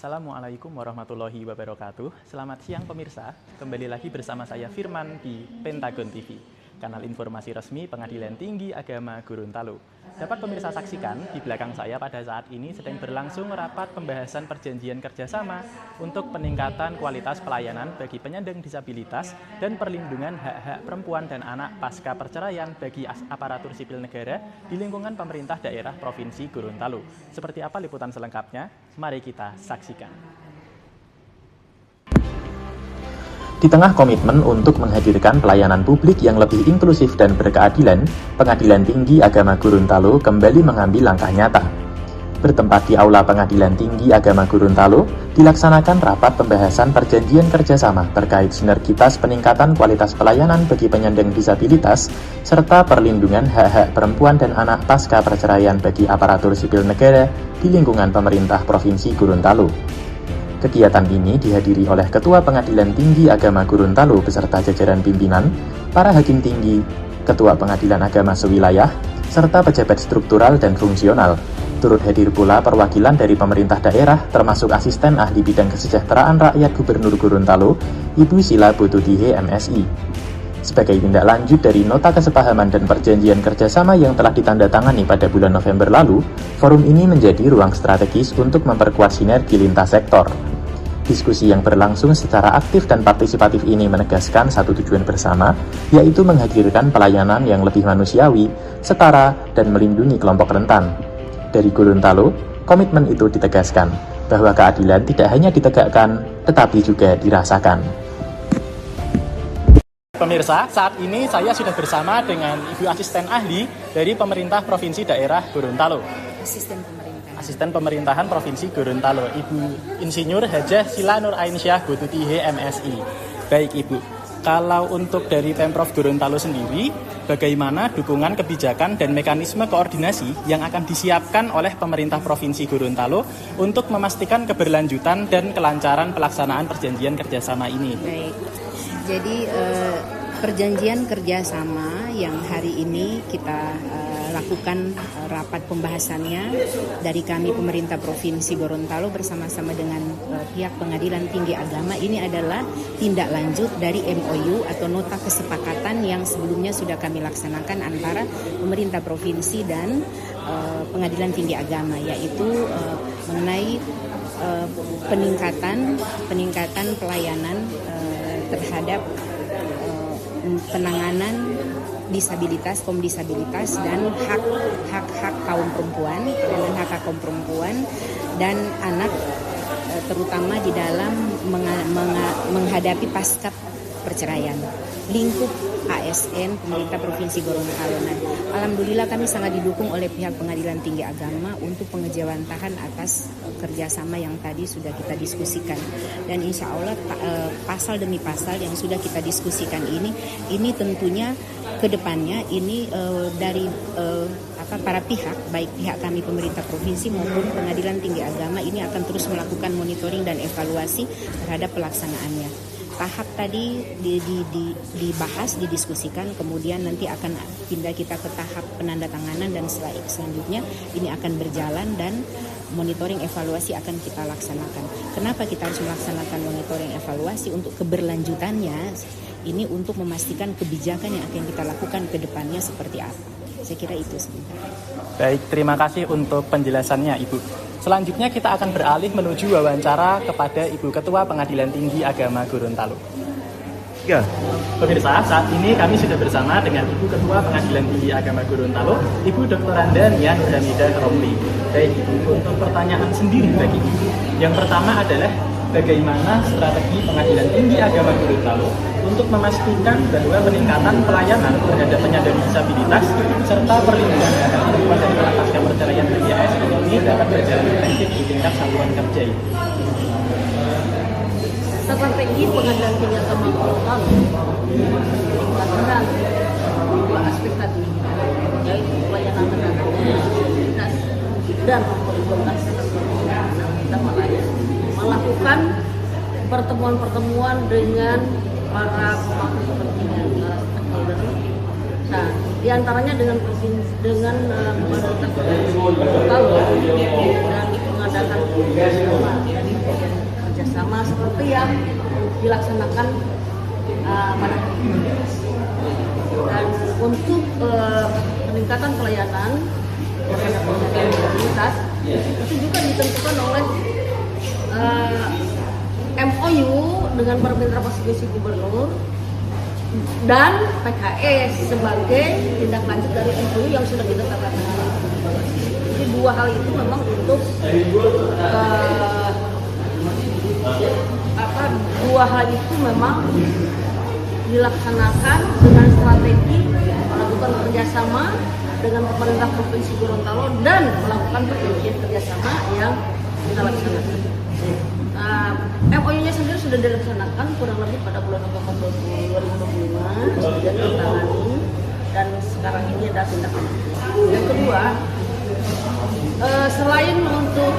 Assalamualaikum warahmatullahi wabarakatuh. Selamat siang pemirsa, kembali lagi bersama saya Firman di Pentagon TV, kanal informasi resmi Pengadilan Tinggi Agama Gorontalo. Dapat pemirsa saksikan, di belakang saya pada saat ini sedang berlangsung rapat pembahasan perjanjian kerjasama untuk peningkatan kualitas pelayanan bagi penyandang disabilitas dan perlindungan hak-hak perempuan dan anak pasca perceraian bagi aparatur sipil negara di lingkungan pemerintah daerah Provinsi Gorontalo. Seperti apa liputan selengkapnya? Mari kita saksikan. Di tengah komitmen untuk menghadirkan pelayanan publik yang lebih inklusif dan berkeadilan, Pengadilan Tinggi Agama Gorontalo kembali mengambil langkah nyata. Bertempat di Aula Pengadilan Tinggi Agama Gorontalo, dilaksanakan rapat pembahasan perjanjian kerjasama terkait sinergitas peningkatan kualitas pelayanan bagi penyandang disabilitas, serta perlindungan hak-hak perempuan dan anak pasca perceraian bagi aparatur sipil negara di lingkungan pemerintah Provinsi Gorontalo. Kegiatan ini dihadiri oleh Ketua Pengadilan Tinggi Agama Gorontalo beserta jajaran pimpinan, para hakim tinggi, Ketua Pengadilan Agama sewilayah, serta pejabat struktural dan fungsional. Turut hadir pula perwakilan dari pemerintah daerah termasuk asisten ahli bidang kesejahteraan rakyat Gubernur Gorontalo, Ibu Sila Botutihe MSI. Sebagai tindak lanjut dari nota kesepahaman dan perjanjian kerjasama yang telah ditandatangani pada bulan November lalu, forum ini menjadi ruang strategis untuk memperkuat sinergi lintas sektor. Diskusi yang berlangsung secara aktif dan partisipatif ini menegaskan satu tujuan bersama, yaitu menghadirkan pelayanan yang lebih manusiawi, setara, dan melindungi kelompok rentan. Dari Gorontalo, komitmen itu ditegaskan, bahwa keadilan tidak hanya ditegakkan, tetapi juga dirasakan. Pemirsa, saat ini saya sudah bersama dengan Ibu Asisten Ahli dari Pemerintah Provinsi Daerah Gorontalo. Asisten Pemerintahan Provinsi Gorontalo, Ibu Insinyur Hajah Sila Nur Ainsyah Botutihe MSI. Baik Ibu, kalau untuk dari Pemprov Gorontalo sendiri, bagaimana dukungan kebijakan dan mekanisme koordinasi yang akan disiapkan oleh pemerintah Provinsi Gorontalo untuk memastikan keberlanjutan dan kelancaran pelaksanaan perjanjian kerjasama ini? Baik, jadi perjanjian kerjasama yang hari ini kita lakukan rapat pembahasannya dari kami pemerintah Provinsi Gorontalo bersama-sama dengan pihak Pengadilan Tinggi Agama, ini adalah tindak lanjut dari MOU atau nota kesepakatan yang sebelumnya sudah kami laksanakan antara pemerintah provinsi dan Pengadilan Tinggi Agama, yaitu mengenai peningkatan pelayanan terhadap penanganan disabilitas, kaum disabilitas dan hak kaum perempuan dan anak, terutama di dalam menghadapi pasca perceraian. Lingkup ASN pemerintah Provinsi Gorontalo. Nah, alhamdulillah kami sangat didukung oleh pihak Pengadilan Tinggi Agama untuk pengejawantahan atas kerjasama yang tadi sudah kita diskusikan. Dan insya Allah pasal demi pasal yang sudah kita diskusikan ini tentunya kedepannya ini dari para pihak, baik pihak kami pemerintah provinsi maupun Pengadilan Tinggi Agama ini akan terus melakukan monitoring dan evaluasi terhadap pelaksanaannya. Tahap tadi dibahas, didiskusikan, kemudian nanti akan pindah kita ke tahap penandatanganan dan selanjutnya ini akan berjalan dan monitoring evaluasi akan kita laksanakan. Kenapa kita harus melaksanakan monitoring evaluasi? Untuk keberlanjutannya, ini untuk memastikan kebijakan yang akan kita lakukan ke depannya seperti apa. Saya kira itu sebentar. Baik, terima kasih untuk penjelasannya Ibu. Selanjutnya kita akan beralih menuju wawancara kepada Ibu Ketua Pengadilan Tinggi Agama Gorontalo. Ya, pemirsa, saat ini kami sudah bersama dengan Ibu Ketua Pengadilan Tinggi Agama Gorontalo, Ibu Dr. Anda Nia Nurhamidah Romli. Baik Ibu, untuk pertanyaan sendiri bagi Ibu. Yang pertama adalah bagaimana strategi Pengadilan Tinggi Agama Gorontalo untuk memastikan bahwa peningkatan pelayanan terhadap penyandang disabilitas serta perlindungan hak perempuan dan anak pasca perceraian bagi ASN ini dapat berjalan efektif di tingkat satuan kerja ini. Strategi Pengadilan Tinggi Agama Gorontalo meningkatkan dua aspek tadi, yaitu pelayanan terhadap disabilitas dan perlindungan kita melakukan pertemuan-pertemuan dengan para pemangku kepentingan stakeholder. Nah, diantaranya dengan pemerintah Gorontalo dan mengadakan kerjasama kerjasama seperti yang dilaksanakan pada hari ini. Dan untuk peningkatan pelayanan kepada pengguna disabilitas itu juga ditentukan oleh MOU dengan para mitra konstitusi gubernur dan PKS sebagai tindak lanjut dari MOU yang sudah kita tanda-tangani. Jadi dua hal itu memang untuk dua hal itu memang dilaksanakan dengan strategi melakukan kerjasama dengan pemerintah Provinsi Gorontalo dan melakukan perjanjian kerjasama yang kita laksanakan. MOU-nya sendiri sudah dilaksanakan kurang lebih pada bulan November 2025, sudah ditangani dan sekarang ini ada tindak lanjut. Yang kedua, selain untuk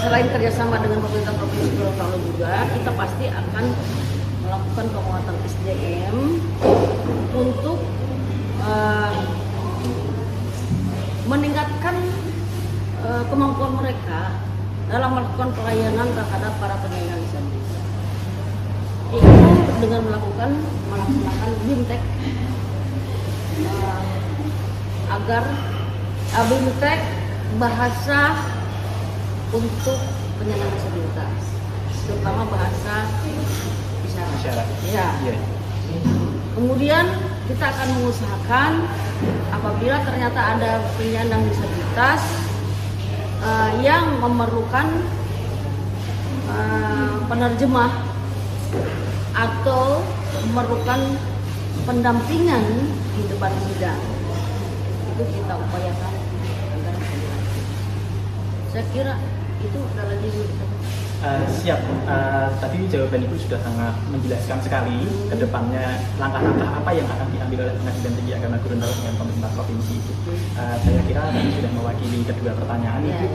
selain kerjasama dengan pemerintah Provinsi Gorontalo juga, kita pasti akan melakukan penguatan SDM untuk meningkatkan kemampuan mereka dalam melakukan pelayanan terhadap para penyandang disabilitas. Itu dengan melaksanakan BIMTEK agar BIMTEK bahasa untuk penyandang disabilitas, terutama bahasa isyarat. Ya. Kemudian kita akan mengusahakan apabila ternyata ada penyandang disabilitas yang memerlukan penerjemah atau memerlukan pendampingan di depan sidang, itu kita upayakan agar saya kira itu adalah siap. Tadi jawaban Ibu sudah sangat menjelaskan sekali ke depannya langkah-langkah apa yang akan diambil oleh Pengadilan Tinggi Agama Gorontalo dengan pemerintah provinsi. Saya kira tadi sudah mewakili kedua pertanyaan Ibu.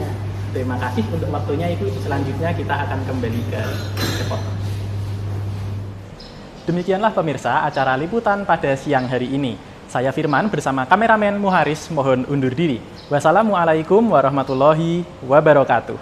Terima kasih untuk waktunya Ibu. Selanjutnya kita akan kembali ke reporter. Demikianlah pemirsa acara liputan pada siang hari ini. Saya Firman bersama kameramen Muharis mohon undur diri. Wassalamualaikum warahmatullahi wabarakatuh.